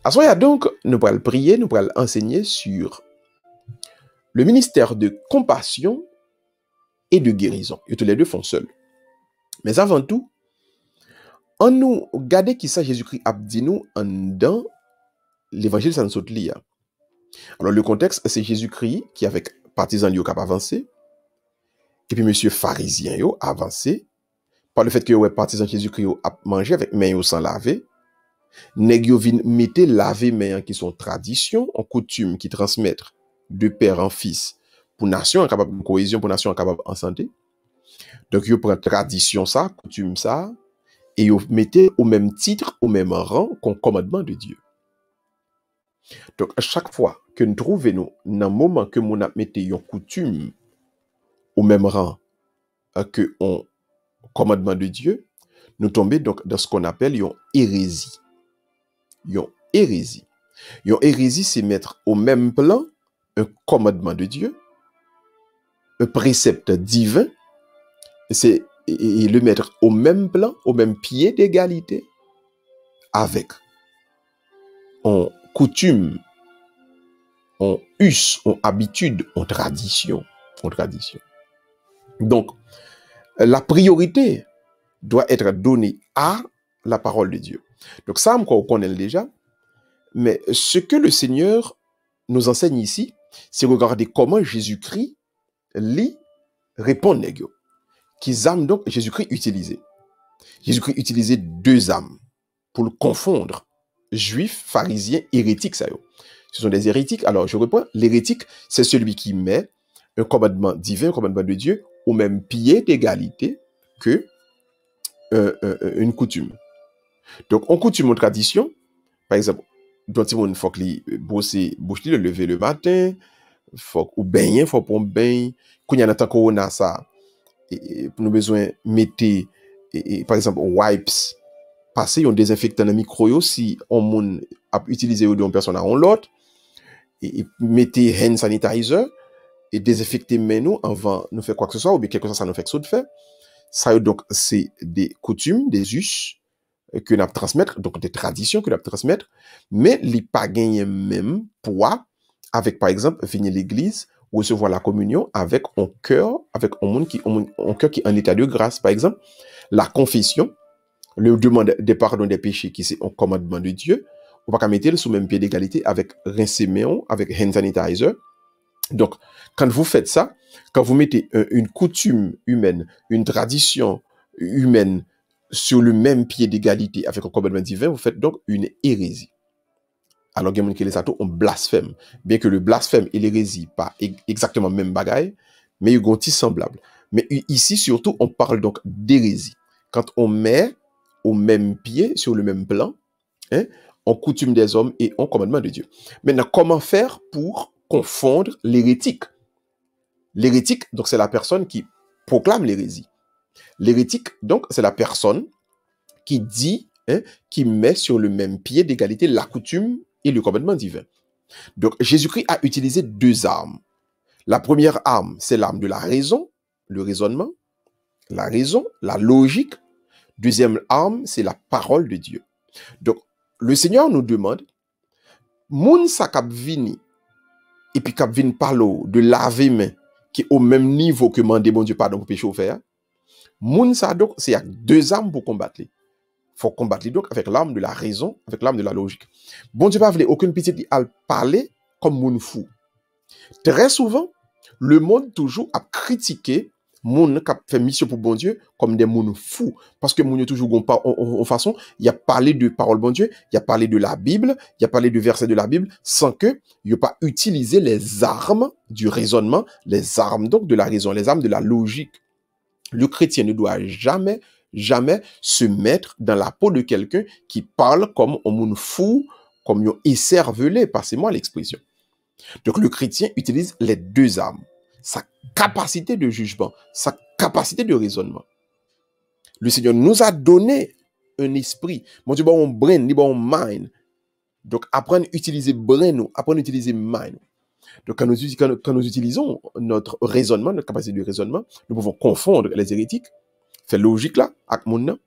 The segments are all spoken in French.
À ce moment donc, nous pourrons prier, nous pourrons enseigner sur le ministère de compassion et de guérison. Et tous les deux font seuls. Mais avant tout, on nous regarde qui ça Jésus-Christ a dit nous dans l'évangile sans saute lia. Alors le contexte, c'est Jésus-Christ qui avec partisans lui cap avancé, et puis monsieur pharisien yo avancé par le fait que ouais partisans Jésus-Christ a mangé avec main sans laver. Nèg yo vinn mette laver main qui sont tradition, en coutume qui transmettent de père en fils pour nation capable de cohésion, pour nation capable en santé. Donc yo prend tradition ça, coutume ça et yo mettez au même titre, au même rang qu'un commandement de Dieu. Donc à chaque fois que nous trouvons dans le moment que nous mettons une coutume au même rang que un commandement de Dieu, nous tombons donc dans ce qu'on appelle une hérésie. Une hérésie. Une hérésie, c'est mettre au même plan un commandement de Dieu, un précepte divin, c'est et le mettre au même plan, au même pied d'égalité avec en coutume, en us, en habitude, en tradition. Donc, la priorité doit être donnée à la parole de Dieu. Donc ça, on connaît déjà, mais ce que le Seigneur nous enseigne ici, c'est regarder comment Jésus-Christ lui répond négio. Qu'ils âmes donc Jésus-Christ utilisait. Jésus-Christ utilisait deux âmes pour le confondre. Juifs, pharisiens, hérétiques, ça y est. Ce sont des hérétiques. Alors, je reprends. L'hérétique, c'est celui qui met un commandement divin, un commandement de Dieu, au même pied d'égalité que une coutume. Donc, en coutume, en tradition, par exemple, dans le monde, il faut que les bosser, le lever le matin, faut ou baigner, faut pour baigner. Quand il y a un temps corona, ça, pour nous besoin mettre, par exemple, wipes, passer un désinfectant dans le micro, si on moun a utilisé une personne à l'autre, et mettez hand sanitizer, et désinfecter nous avant nous faire quoi que ce soit, ou bien quelque chose ça nous fait que de faire. Ça, donc, c'est des coutumes, des us, que nous transmettre, donc des traditions que nous transmettre, mais les pas gagner même poids avec, par exemple, venir l'église, recevoir la communion avec un cœur, avec un monde qui, un cœur qui est en état de grâce. Par exemple, la confession, le demande des pardons des péchés qui c'est un commandement de Dieu, on va pas mettre sous même pied d'égalité avec rincer main, avec hand sanitizer. Donc, quand vous faites ça, quand vous mettez une coutume humaine, une tradition humaine sur le même pied d'égalité avec un commandement divin, vous faites donc une hérésie. Alors, il y a des gens qui on blasphème. Bien que le blasphème et l'hérésie, pas exactement même bagaille, mais ils sont semblables. Mais ici, surtout, on parle donc d'hérésie. Quand on met au même pied, sur le même plan, hein, en coutume des hommes et en commandement de Dieu. Maintenant, comment faire pour confondre l'hérétique? L'hérétique, donc, c'est la personne qui proclame l'hérésie. L'hérétique, donc, c'est la personne qui dit, hein, qui met sur le même pied d'égalité la coutume et le commandement divin. Donc, Jésus-Christ a utilisé deux armes. La première arme, c'est l'arme de la raison, le raisonnement, la raison, la logique. Deuxième arme, c'est la parole de Dieu. Donc, le Seigneur nous demande, moun sa kap vini, et puis kap vini parlo de laver main, qui est au même niveau que mandé bon Dieu pardon pour péché faire. Moun sa donc, c'est deux armes pour combattre. Faut combattre donc avec l'arme de la raison, avec l'arme de la logique. Bon Dieu pas voulait aucune petite à parler comme moun fou. Très souvent, le monde toujours a critiqué moun qui fait mission pour bon Dieu comme des moun fous parce que moun toujours en façon, il a parlé de parole bon Dieu, il a parlé de la Bible, il a parlé de versets de la Bible sans que il a pas utilisé les armes du raisonnement, les armes donc de la raison, les armes de la logique. Le chrétien ne doit jamais se mettre dans la peau de quelqu'un qui parle comme un moun fou, comme un écervelé, passez-moi l'expression. Donc le chrétien utilise les deux armes, sa capacité de jugement, sa capacité de raisonnement. Le Seigneur nous a donné un esprit. Mon Dieu, bon brain, bon mind. Donc apprendre à utiliser brain, apprendre à utiliser mind. Donc quand nous utilisons notre raisonnement, notre capacité de raisonnement, nous pouvons confondre les hérétiques, faire logique là, avec mon nom,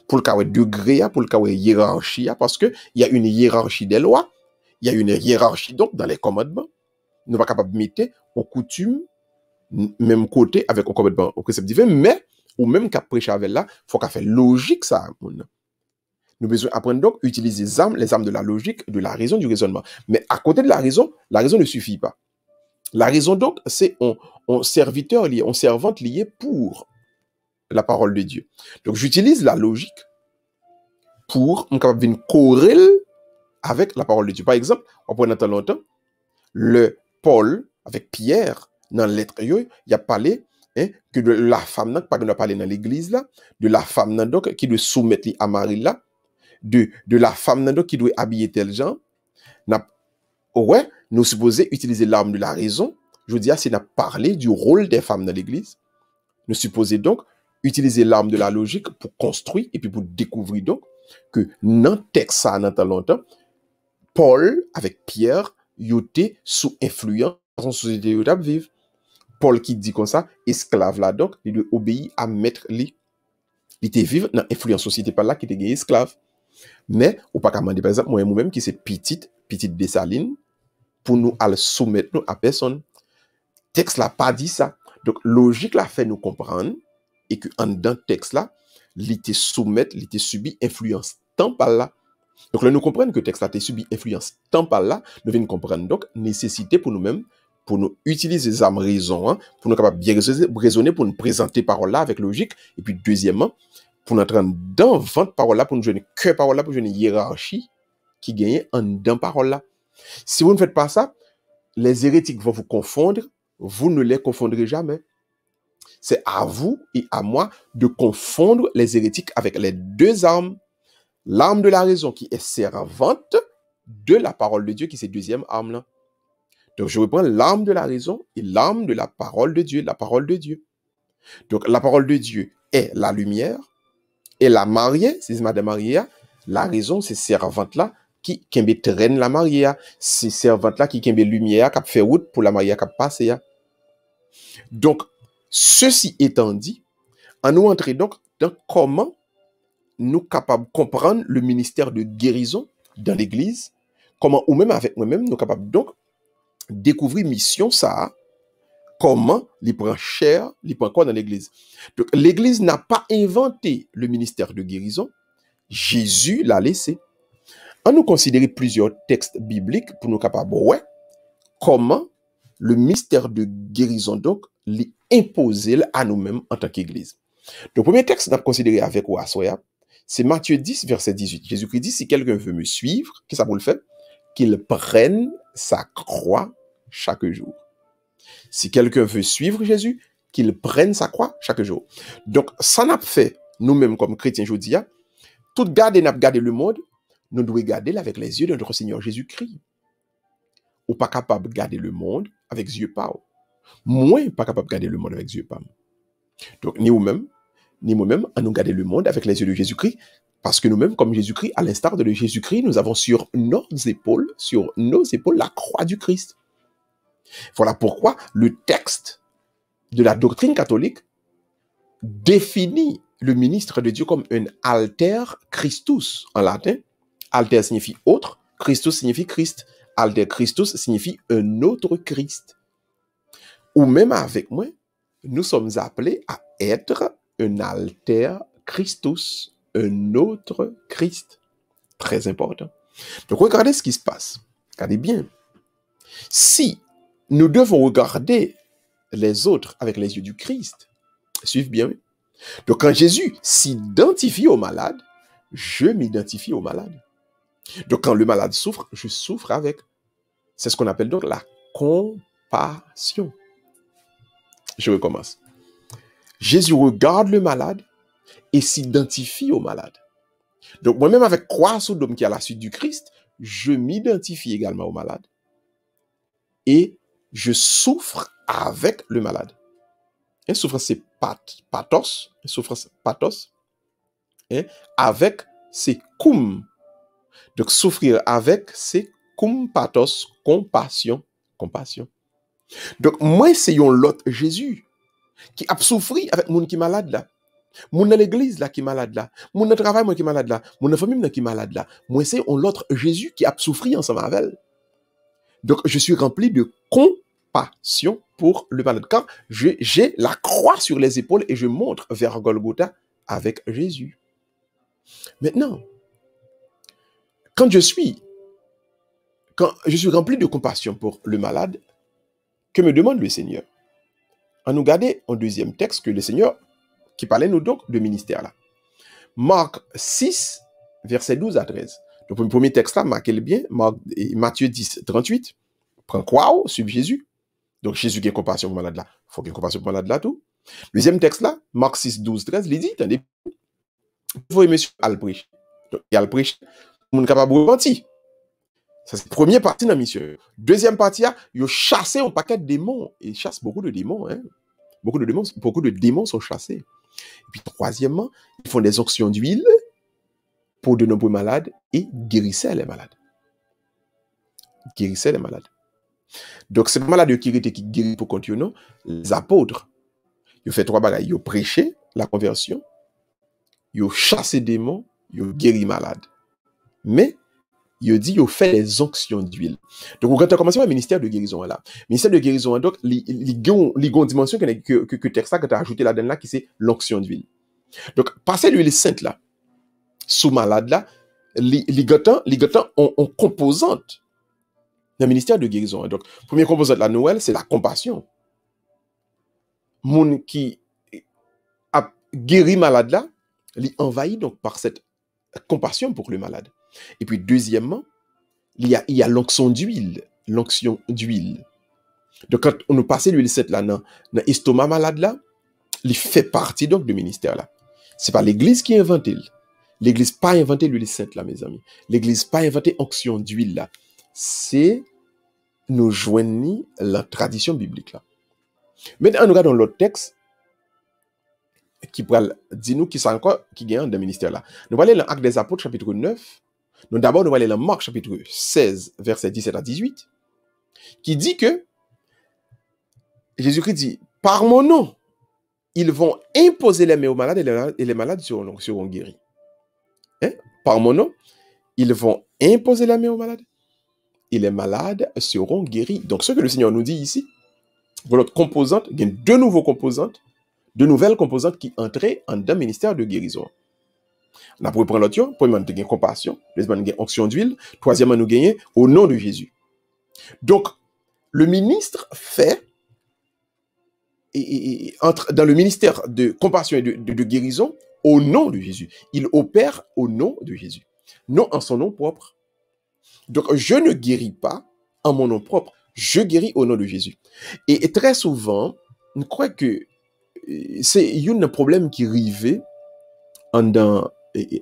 pour le cas de degré, pour le cas de hiérarchie, parce qu'il y a une hiérarchie des lois, il y a une hiérarchie donc dans les commandements. Nous ne sommes pas capables de mettre aux coutumes, même côté avec un commandement au précepte divin, mais ou même qu'à prêcher avec là, il faut qu'à faire logique ça. Nous besoin apprendre donc à utiliser les armes de la logique, de la raison, du raisonnement. Mais à côté de la raison ne suffit pas. La raison donc, c'est un serviteur lié, un servante lié pour la parole de Dieu. Donc j'utilise la logique pour me capable une corrèle avec la parole de Dieu. Par exemple, on prend dans longtemps, le Paul avec Pierre dans la lettre, il a parlé que de la femme, pas qu'on a parlé dans l'église là, de la femme donc qui doit soumettre à Marie là, de la femme donc qui doit habiller tel genre. Ouais, nous supposons utiliser l'arme de la raison. Je veux dire, c'est n'a parlé du rôle des femmes dans l'église. Nous supposons donc utiliser l'arme de la logique pour construire et puis pour découvrir donc que dans le texte ça dans longtemps, Paul avec Pierre, ils étaient sous influence dans société où ils vivent. Paul qui dit comme ça, esclave là donc, il doit obéir à maître lui. Il était vivre dans l'influence société par là qui était esclave. Mais ou pas qu'à demander par exemple moi-même qui c'est petite Dessalines pour nous aller soumettre nous à personne. Texte là pas dit ça. Donc logique là fait nous comprendre et que en dans texte là, il était soumettre, il était subi influence tant par là. Donc là nous comprenons que texte là était subi influence tant par là, nous venons comprendre donc nécessité pour nous-mêmes pour nous utiliser les âmes raison pour nous capables bien raisonner pour nous présenter parole là avec logique et puis deuxièmement pour nous entrer dans vente parole là pour nous jouer que parole là pour jouer une hiérarchie qui gagne en dans parole là. Si vous ne faites pas ça, les hérétiques vont vous confondre, vous ne les confondrez jamais. C'est à vous et à moi de confondre les hérétiques avec les deux armes. L'arme de la raison qui est servante de la parole de Dieu qui est cette deuxième arme là. Donc je reprends l'arme de la raison et l'arme de la parole de Dieu, la parole de Dieu. Donc la parole de Dieu est la lumière et la mariée, c'est Madame Maria, la raison c'est servante là qui traîne la mariée, c'est servante là qui lumière qui fait route pour la mariée qui passe. Donc ceci étant dit, on nous entrer donc dans comment nous capables de comprendre le ministère de guérison dans l'église, comment ou même avec moi-même nous capables donc découvrir mission ça, comment il prend chair, il prend quoi dans l'église. Donc l'église n'a pas inventé le ministère de guérison, Jésus l'a laissé. On nous considérer plusieurs textes bibliques pour nous capables ouais, comment le ministère de guérison donc l'imposer à nous-mêmes en tant qu'église. Le premier texte qu'on a considéré avec Ouassoya, c'est Matthieu 10, verset 18. Jésus-Christ dit, si quelqu'un veut me suivre, qu'est-ce que ça pour le faire? Qu'il prenne sa croix chaque jour. Si quelqu'un veut suivre Jésus, qu'il prenne sa croix chaque jour. Donc, ça n'a pas fait, nous-mêmes comme chrétiens aujourd'hui, tout garder n'a pas gardé le monde, nous devons garder avec les yeux de notre Seigneur Jésus-Christ. Ou pas capable de garder le monde avec les yeux pas. Moins pas capable de garder le monde avec les yeux pas. Donc, ni moi-même, à nous garder le monde avec les yeux de Jésus-Christ, parce que nous-mêmes, comme Jésus-Christ, à l'instar de Jésus-Christ, nous avons sur nos épaules la croix du Christ. Voilà pourquoi le texte de la doctrine catholique définit le ministre de Dieu comme un alter Christus en latin. Alter signifie autre, Christus signifie Christ. Alter Christus signifie un autre Christ. Ou même avec moi, nous sommes appelés à être un alter Christus, un autre Christ. Très important. Donc regardez ce qui se passe. Regardez bien. Si nous devons regarder les autres avec les yeux du Christ, suivez bien. Donc quand Jésus s'identifie au malade, je m'identifie au malade. Donc quand le malade souffre, je souffre avec. C'est ce qu'on appelle donc la compassion. Je recommence. Jésus regarde le malade et s'identifie au malade. Donc moi-même avec croix sous l'homme qui est à la suite du Christ, je m'identifie également au malade. Et je souffre avec le malade. Une souffrance c'est pathos, une souffrance pathos. Avec c'est cum. Donc souffrir avec c'est cum pathos, compassion. Donc moi c'est l'autre Jésus qui a souffert avec monde qui est malade là. Moun dans l'église là qui est malade là, moun dans le travail moi qui est malade là, moun dans la famille moi qui est malade là. Moi c'est on l'autre Jésus qui a souffert ensemble avec elle. Donc je suis rempli de compassion pour le malade car j'ai la croix sur les épaules et je montre vers Golgotha avec Jésus. Maintenant, quand je suis rempli de compassion pour le malade, que me demande le Seigneur? On nous garder un deuxième texte que le Seigneur qui parlait nous donc de ministère là. Marc 6, versets 12 à 13. Donc, le premier texte là, marquez-le bien, Matthieu 10, 38. Prends quoi? Suivre Jésus. Donc, Jésus qui a compassion pour le malade là. Il faut qu'il ait compassion pour le malade là tout. Deuxième texte là, Marc 6, 12, 13, il dit, attendez, il faut monsieur à le prêcher. Donc, il y a le prêcher, on est capable de mentir. Ça, c'est la première partie de la mission. Deuxième partie, il a chassé un paquet de démons. Il chasse beaucoup de démons. Hein? Beaucoup de démons sont chassés. Et puis, troisièmement, ils font des onctions d'huile pour de nombreux malades et guérissaient les malades. Guérissaient les malades. Donc, c'est pas malade qui guérit pour continuer, non? Les apôtres, ils ont fait trois bagailles. Ils ont prêché la conversion, ils ont chassé des démons, ils ont guéri malades. Mais, il dit, il fait les onctions d'huile. Donc, quand on commence par le ministère de guérison, là. Le ministère de guérison, donc, il y a une dimension que texte que tu as ajouté là-dedans, là, qui c'est l'onction d'huile. Donc, passer l'huile sainte, là, sous malade, là, les gâtants ont composante dans le ministère de guérison. Donc, première composante de la Noël, c'est la compassion. Moun qui a guéri malade, là, il envahi donc par cette compassion pour le malade. Et puis, deuxièmement, il y a l'onction d'huile. L'onction d'huile. Donc, quand on nous passe l'huile sainte là, dans l'estomac malade là, il fait partie donc du ministère là. C'est pas l'Église qui a inventé. L'Église pas inventé l'huile sainte là, mes amis. L'Église pas inventé l'onction d'huile là. C'est nous joignons la tradition biblique là. Maintenant, on regarde dans l'autre texte qui dit nous qui sont encore qui gagne dans le ministère là. Nous allons dans l'Acte des Apôtres chapitre 9. Donc d'abord, nous allons dans Marc chapitre 16, versets 17 à 18, qui dit que Jésus-Christ dit, par mon nom, ils vont imposer les mains aux malades et les malades seront guéris. Hein? Par mon nom, ils vont imposer les mains aux malades et les malades seront guéris. Donc ce que le Seigneur nous dit ici, pour notre composante, il y a deux nouvelles composantes qui entraient dans le ministère de guérison. On a pour prendre l'autre, premièrement, nous avons compassion, deuxièmement, nous avons onction d'huile, troisièmement, nous gagnons au nom de Jésus. Donc, le ministre fait, entre dans le ministère de compassion et de guérison, au nom de Jésus. Il opère au nom de Jésus, non en son nom propre. Donc, je ne guéris pas en mon nom propre, je guéris au nom de Jésus. Et très souvent, je crois que c'est un problème qui arrive dans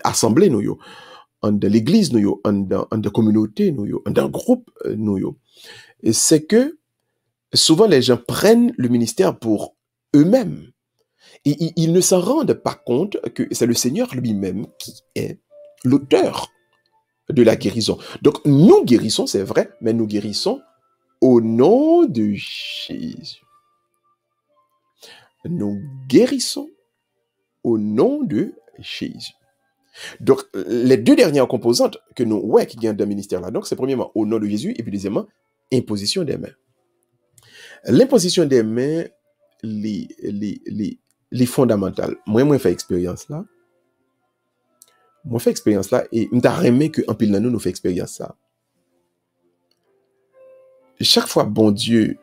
assemblée nous dans l'église nous dans la communauté nous dans le groupe nous et c'est que souvent les gens prennent le ministère pour eux-mêmes et ils ne s'en rendent pas compte que c'est le Seigneur lui-même qui est l'auteur de la guérison. Donc nous guérissons, c'est vrai, mais nous guérissons au nom de Jésus. Nous guérissons au nom de Jésus. Donc, les deux dernières composantes que nous, qui gagnent dans le ministère là, donc c'est premièrement au nom de Jésus et puis deuxièmement, imposition des mains. L'imposition des mains, les fondamentales. Moi, fait expérience là. Et je t'ai que en pile dans nous fait expérience ça. Chaque fois, bon Dieu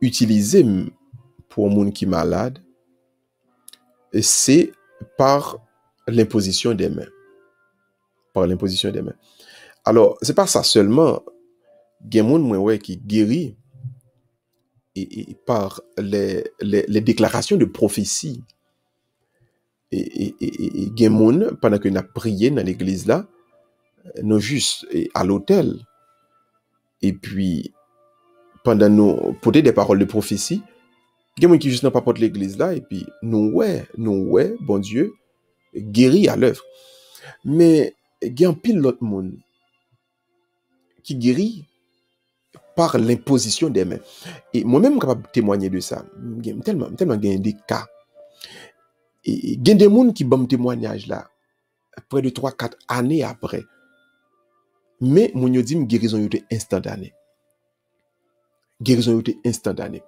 utilise pour un monde qui est malade, c'est par l'imposition des mains. Par l'imposition des mains. Alors, c'est pas ça seulement. Il y a des gens qui guérit et par les déclarations de prophétie. Et il y a des gens, pendant que nous avons prié dans l'église là, nous juste à l'hôtel. Et puis, pendant nous porter des paroles de prophétie, il y a des gens qui juste n'ont pas porté l'église là. Et puis, nous, bon Dieu, guéri à l'œuvre. Mais il y a un pile l'autre monde qui guérit par l'imposition des mains. Et moi-même, je suis capable de témoigner de ça. Tellement gagné des cas. Et il y a des gens qui bam témoignage là, près de 3-4 années après. Mais mon yo dit guérison était instantanée. Guérison était instantanée.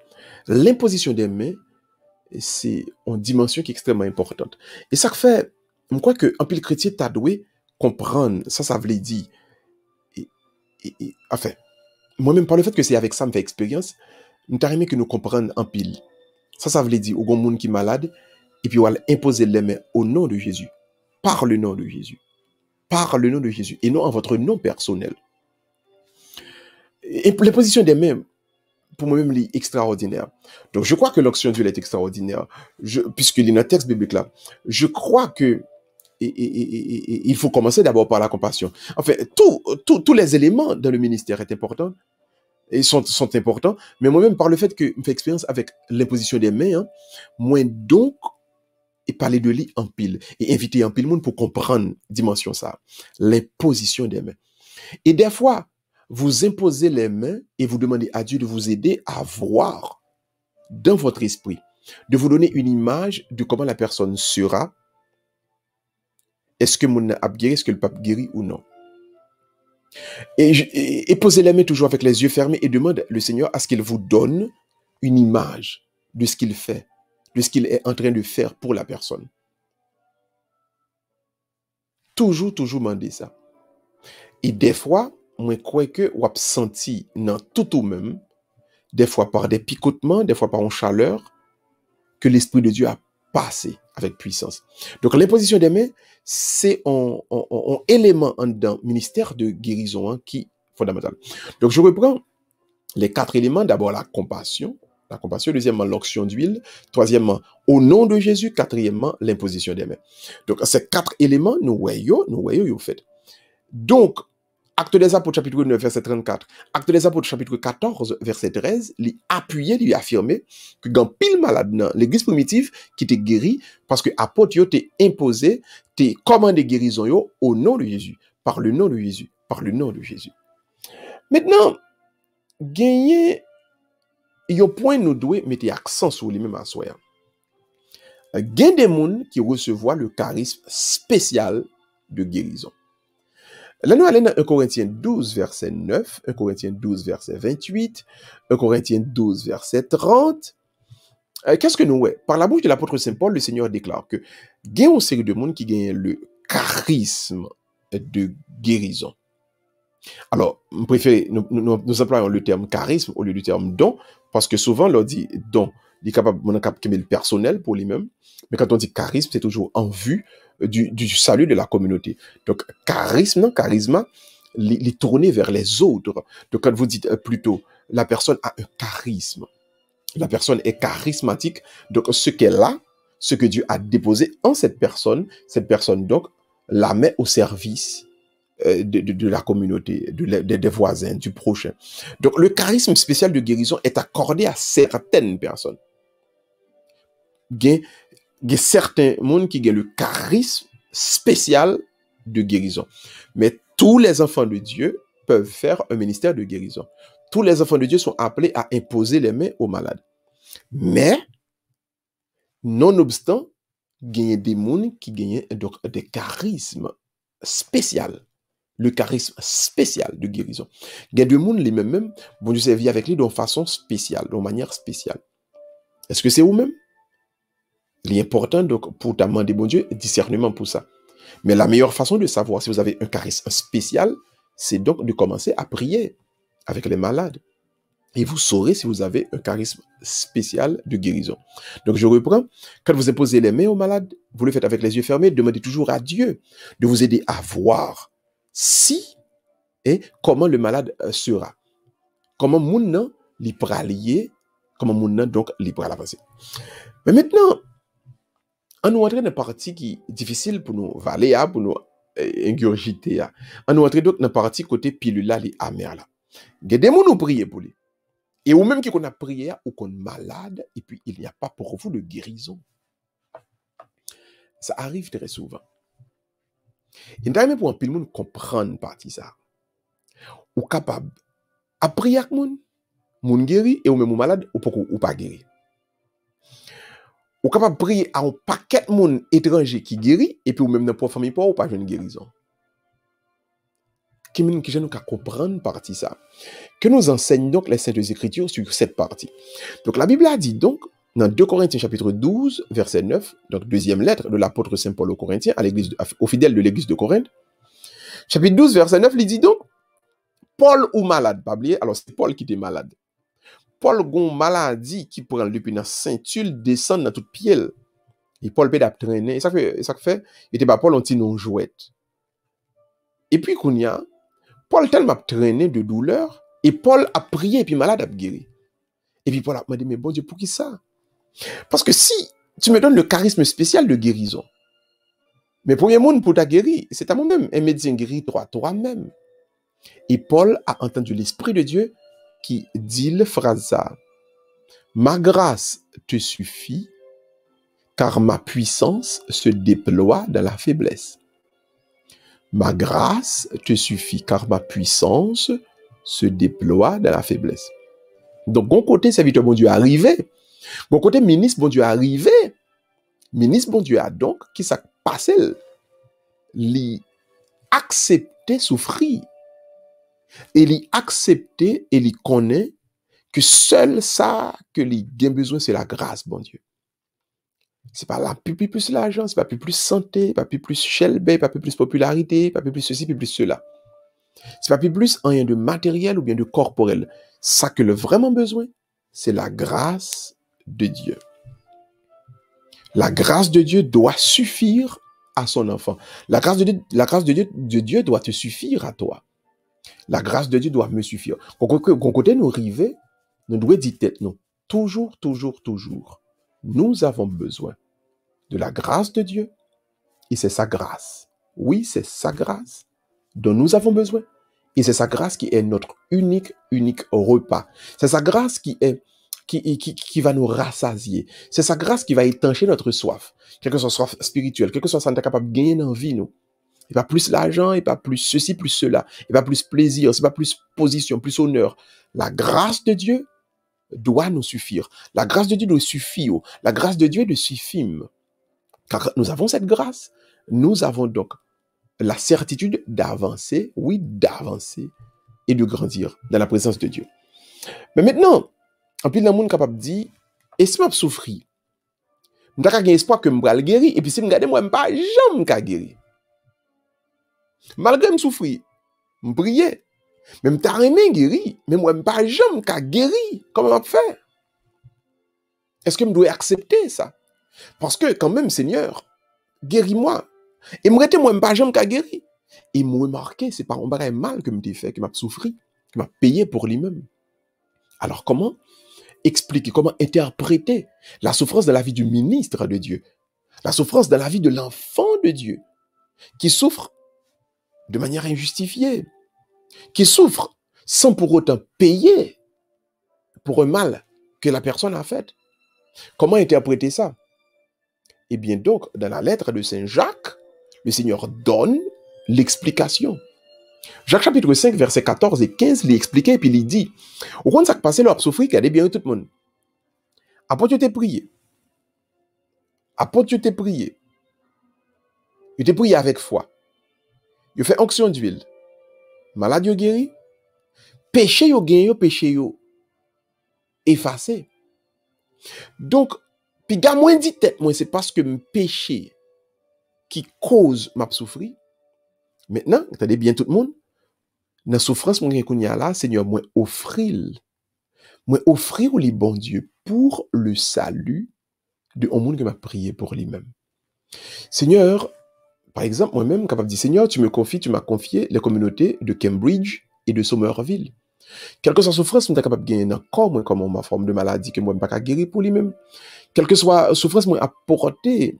L'imposition des mains, c'est une dimension qui est extrêmement importante. Et ça fait, je crois que un pile chrétien t'a doué comprendre, ça veut dire, enfin, moi-même par le fait que c'est avec ça me fait expérience, nous t'as aimé que nous comprenions en pile. Ça veut dire, au grand monde qui est malade, et puis on va imposer les mains au nom de Jésus, par le nom de Jésus, par le nom de Jésus, et non en votre nom personnel. Et l'imposition des mains, pour moi-même, est extraordinaire. Donc, je crois que l'onction d'huile est extraordinaire, puisqu'il y a un texte biblique là. Je crois que il faut commencer d'abord par la compassion. En fait, tous les éléments dans le ministère sont importants, et sont importants, mais moi-même, par le fait que je fais expérience avec l'imposition des mains, moi donc, et parler de lui en pile, et inviter en pile monde pour comprendre dimension ça, l'imposition des mains. Et des fois, vous imposez les mains et vous demandez à Dieu de vous aider à voir dans votre esprit, de vous donner une image de comment la personne sera. Est-ce que mon a guéri, est-ce que le pape guérit ou non? Et posez les mains toujours avec les yeux fermés et demande le Seigneur à ce qu'il vous donne une image de ce qu'il fait, de ce qu'il est en train de faire pour la personne. Toujours demander ça. Et des fois, moi, je crois que vous avez senti dans tout ou même, des fois par des picotements, des fois par une chaleur, que l'Esprit de Dieu a passé avec puissance. Donc, l'imposition des mains, c'est un élément dans le ministère de guérison qui est fondamental. Donc, je reprends les 4 éléments. D'abord, la compassion. Deuxièmement, l'onction d'huile. Troisièmement, au nom de Jésus. Quatrièmement, l'imposition des mains. Donc, ces 4 éléments, nous voyons, fait. Donc, Acte des Apôtres, chapitre 9, verset 34. Acte des Apôtres, chapitre 14, verset 13, lui appuyer, lui affirmer que dans pile malade dans l'église primitive qui t'est guéri parce que apôtre yo t'est imposé, t'es commandé guérison yo au nom de Jésus, par le nom de Jésus, par le nom de Jésus. Maintenant, gagner, yo point nous doit mettre accent sur lui-même à soi. Gain des gens qui recevoir le charisme spécial de guérison. Là, nous allons dans 1 Corinthiens 12, verset 9, 1 Corinthiens 12, verset 28, 1 Corinthiens 12, verset 30. Qu'est-ce que nous voyons? Par la bouche de l'apôtre Saint Paul, le Seigneur déclare que il y a une série de monde qui gagne le charisme de guérison. Alors, nous préférons, nous employons le terme charisme au lieu du terme don, parce que souvent, on dit don, il est capable de le personnel pour lui-même, mais quand on dit charisme, c'est toujours en vue du salut de la communauté. Donc, charisme, il est tourné vers les autres. Donc, quand vous dites plutôt, la personne a un charisme, la personne est charismatique, donc ce qu'elle a, ce que Dieu a déposé en cette personne donc la met au service de la communauté, des voisins, du prochain. Donc, le charisme spécial de guérison est accordé à certaines personnes. Il y a certains monde qui ont le charisme spécial de guérison. Mais tous les enfants de Dieu peuvent faire un ministère de guérison. Tous les enfants de Dieu sont appelés à imposer les mains aux malades. Mais, nonobstant, il y a des gens qui ont donc des charismes spéciaux. Le charisme spécial de guérison. Il y a des gens les mêmes, bon Dieu servir avec lui de façon spéciale, de manière spéciale. Est-ce que c'est vous-même? L'important, donc, pour demander, bon Dieu, discernement pour ça. Mais la meilleure façon de savoir si vous avez un charisme spécial, c'est donc de commencer à prier avec les malades. Et vous saurez si vous avez un charisme spécial de guérison. Donc, je reprends. Quand vous imposez les mains aux malades, vous le faites avec les yeux fermés, demandez toujours à Dieu de vous aider à voir si et comment le malade sera. Comment moun li pralier, comment moun donc li pral avancer. Mais maintenant, on nous entre dans une partie qui est difficile pour nous valer, pour nous ingurgiter. On nous entre donc dans une partie côté pilule là, li amer là. Il y a des gens qui prient pour lui. Et ou même qui qu'on a prié ou qu'on est malade, et puis il n'y a pas pour vous de guérison. Ça arrive très souvent. Il y a pour un peu de monde comprendre partie ça. Ou capable à prier avec moun guéri et ou même malade ou pas guéri. Ou capable de prier à un paquet de monde étranger qui guérit, et puis ou même dans la famille, ou pas une guérison. Qui nous comprendre partie ça. Que nous enseignent donc les Saintes Écritures sur cette partie. Donc la Bible a dit donc, dans 2 Corinthiens chapitre 12, verset 9, donc deuxième lettre de l'apôtre Saint Paul aux Corinthiens, aux fidèles de l'église de Corinthe, chapitre 12, verset 9, il dit donc, Paul ou malade, pas oublier, alors c'est Paul qui était malade. Paul gon maladie qui prend depuis dans ceinture descend dans toute pied. Et Paul peut traîner, et ça fait, il était pas Paul on tient non jouette. Et puis qu'on y a Paul tellement traîné de douleur et Paul a prié et puis malade a guéri. Et puis Paul a demandé mais bon Dieu pour qui ça? Parce que si tu me donnes le charisme spécial de guérison, mais premier monde pour ta guérir, c'est à moi-même. Un médecin guérit toi-même. Et Paul a entendu l'Esprit de Dieu qui dit la phrase ça. Ma grâce te suffit, car ma puissance se déploie dans la faiblesse. Ma grâce te suffit, car ma puissance se déploie dans la faiblesse. Donc, bon côté serviteur bon Dieu arrivé, bon côté ministre bon Dieu arrivé, ministre bon Dieu a donc, qui s'est passé, li accepter souffrir, et li accepter et li connaît que seul ça que li gain besoin c'est la grâce bon Dieu. C'est pas la plus l'argent, c'est pas plus santé, pas plus chelbe, pas plus popularité, pas plus ceci, plus cela. C'est pas plus rien de matériel ou bien de corporel. Ça que le vraiment besoin, c'est la grâce de Dieu. La grâce de Dieu doit suffire à son enfant. La grâce de Dieu doit te suffire à toi. La grâce de Dieu doit me suffire. Quand côté nous arriver, nous devons dire tête non. Toujours. Nous avons besoin de la grâce de Dieu et c'est sa grâce. Oui, c'est sa grâce dont nous avons besoin et c'est sa grâce qui est notre unique repas. C'est sa grâce qui va nous rassasier. C'est sa grâce qui va étancher notre soif. Quelle que soit soif spirituelle, quelle que soit ça nous est capable de gagner dans la vie, nous. Et pas plus l'argent, et pas plus ceci, plus cela. Et pas plus plaisir, c'est pas plus position, plus honneur. La grâce de Dieu doit nous suffire. La grâce de Dieu doit suffire. La grâce de Dieu est de suffime. Car nous avons cette grâce. Nous avons donc la certitude d'avancer, oui, d'avancer et de grandir dans la présence de Dieu. Mais maintenant, en plus, le monde capable de dire, et si je souffre, je n'ai espoir que je vais guérir, et puis si je regarde, moi, je ne vais pas jamais guérir. Malgré me souffrir, me prier, même t'as aimé guérir, mais moi me pas jamais qu'à guérir. Comment je faire? Est-ce que je dois accepter ça? Parce que quand même Seigneur, guéris-moi. Et moi me pas jamais qu'à guérir. Et moi marqué, c'est pas un bagage mal que me t'ai fait, que m'a souffert, que m'a payé pour lui-même. Alors comment expliquer, comment interpréter la souffrance de la vie du ministre de Dieu, la souffrance de la vie de l'enfant de Dieu qui souffre de manière injustifiée, qui souffre sans pour autant payer pour un mal que la personne a fait. Comment interpréter ça? Eh bien donc, dans la lettre de Saint Jacques, le Seigneur donne l'explication. Jacques chapitre 5, versets 14 et 15, il explique et puis il dit, au contraire, ça qui passait leur souffrir, qu'il y a bien tout le monde. Après tu t'es prié. Après tu t'es prié. Tu t'es prié avec foi. Tu fais onction d'huile. Malade yo guéri. Péché yo gagné, péché yo effacé. Donc, puis gars moins dit tête moi c'est parce que me péché qui cause m'a souffrir. Maintenant, attendez bien tout le monde. Dans souffrance mon kounya là, Seigneur moi offrir ou les bon Dieu pour le salut de un monde que m'a prié pour lui-même. Seigneur, par exemple, moi-même capable de dire Seigneur, tu m'as confié les communautés de Cambridge et de Somerville. Quelle que soit souffrance, je suis capable de gagner encore moins comme ma forme de maladie que moi je ne peux pas guérir pour lui-même. Quelle que soit souffrance, moi apporter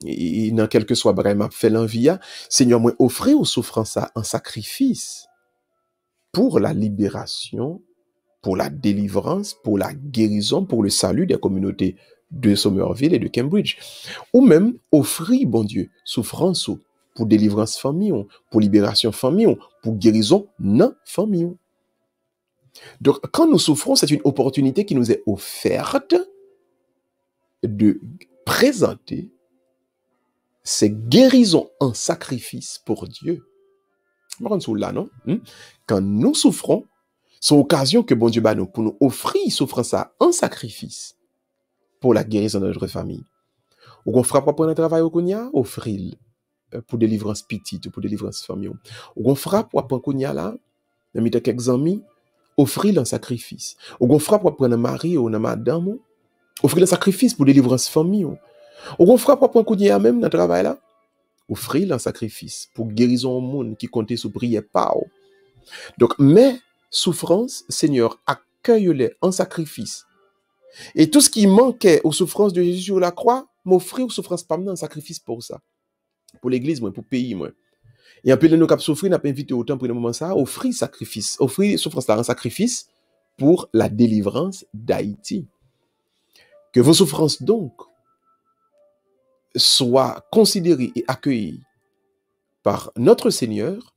et dans quel que soit vraiment fait l'envie, Seigneur, moi offrir aux souffrances un sacrifice pour la libération, pour la délivrance, pour la guérison, pour le salut des communautés de Somerville et de Cambridge. Ou même offrir, bon Dieu, souffrance pour délivrance famille, pour libération famille, pour guérison non famille. Donc, quand nous souffrons, c'est une opportunité qui nous est offerte de présenter ces guérisons en sacrifice pour Dieu. Là, non? Quand nous souffrons, c'est l'occasion que bon Dieu nous pour nous offrir souffrance en sacrifice pour la guérison de notre famille. Ou qu'on fera pas pour un travail au Kounia, offrir pour délivrance petite, pour délivrance famille. Ou qu'on fera pour un Kounia là, dans quelques amis, offrir un sacrifice. Ou qu'on fera pour un mari ou une madame, offrir un sacrifice pour délivrance famille. Ou qu'on fera pour un Kounia même dans le travail là, offrir un sacrifice pour guérison au monde qui comptait sous prière pas. Donc, mes souffrances, Seigneur, accueille-les en sacrifice. Et tout ce qui manquait aux souffrances de Jésus sur la croix, m'offrir aux souffrances pas en sacrifice pour ça. Pour l'église, moi, pour le pays, moi. Et un peu de nous qui souffrir, n'a pas invité autant pour le moment ça, offrir sacrifice, offrir souffrance là en sacrifice pour la délivrance d'Haïti. Que vos souffrances donc soient considérées et accueillies par notre Seigneur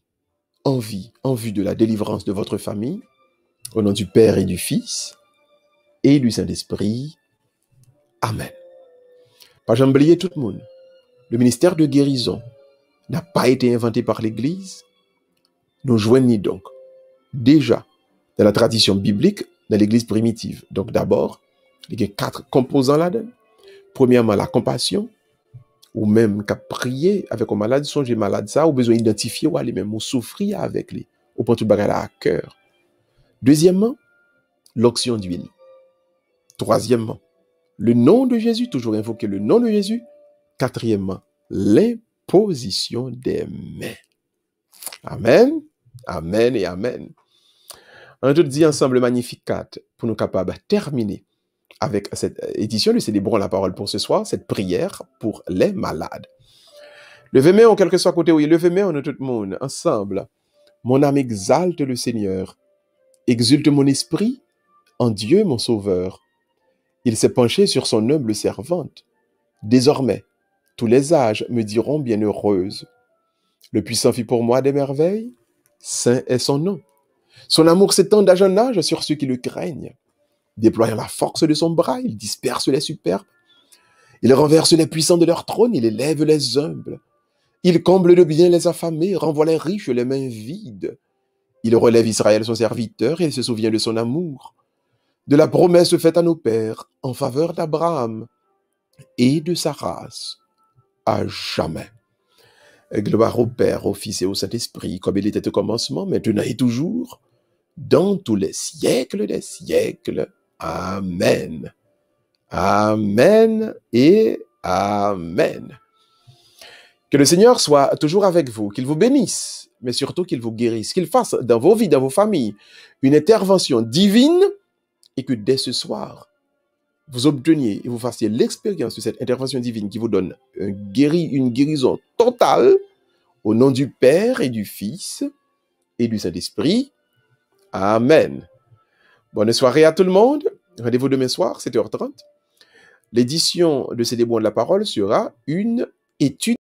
en vue de la délivrance de votre famille, au nom du Père et du Fils et du Saint-Esprit. Amen. Pas jamais oublier tout le monde. Le ministère de guérison n'a pas été inventé par l'Église. Nous joignons donc déjà dans la tradition biblique, dans l'Église primitive. Donc d'abord, il y a 4 composants là-dedans. Premièrement, la compassion, ou même qu'à prier avec un malade, songer malade ça, ou besoin d'identifier ou aller même ou souffrir avec lui, ou prendre tout bagage à cœur. Deuxièmement, l'onction d'huile. Troisièmement, le nom de Jésus, toujours invoquer le nom de Jésus. Quatrièmement, l'imposition des mains. Amen, amen et amen. On tout dit ensemble Magnificat pour nous capables de terminer avec cette édition de Célébrons la parole pour ce soir, cette prière pour les malades. Levez-moi en quelque soit côté où il levez-moi en tout le monde ensemble. Mon âme exalte le Seigneur, exulte mon esprit en Dieu mon Sauveur. Il s'est penché sur son humble servante. Désormais, tous les âges me diront bienheureuse. Le puissant fit pour moi des merveilles, saint est son nom. Son amour s'étend d'âge en âge sur ceux qui le craignent. Déployant la force de son bras, il disperse les superbes. Il renverse les puissants de leur trône, il élève les humbles. Il comble de bien les affamés, renvoie les riches les mains vides. Il relève Israël son serviteur et il se souvient de son amour, de la promesse faite à nos pères en faveur d'Abraham et de sa race à jamais. Gloire au Père, au Fils et au Saint-Esprit, comme il était au commencement, maintenant et toujours, dans tous les siècles des siècles. Amen. Amen et amen. Que le Seigneur soit toujours avec vous, qu'il vous bénisse, mais surtout qu'il vous guérisse, qu'il fasse dans vos vies, dans vos familles, une intervention divine et que dès ce soir, vous obteniez et vous fassiez l'expérience de cette intervention divine qui vous donne une guérison totale au nom du Père et du Fils et du Saint-Esprit. Amen. Bonne soirée à tout le monde. Rendez-vous demain soir, 7h30. L'édition de Célébrons la parole sera une étude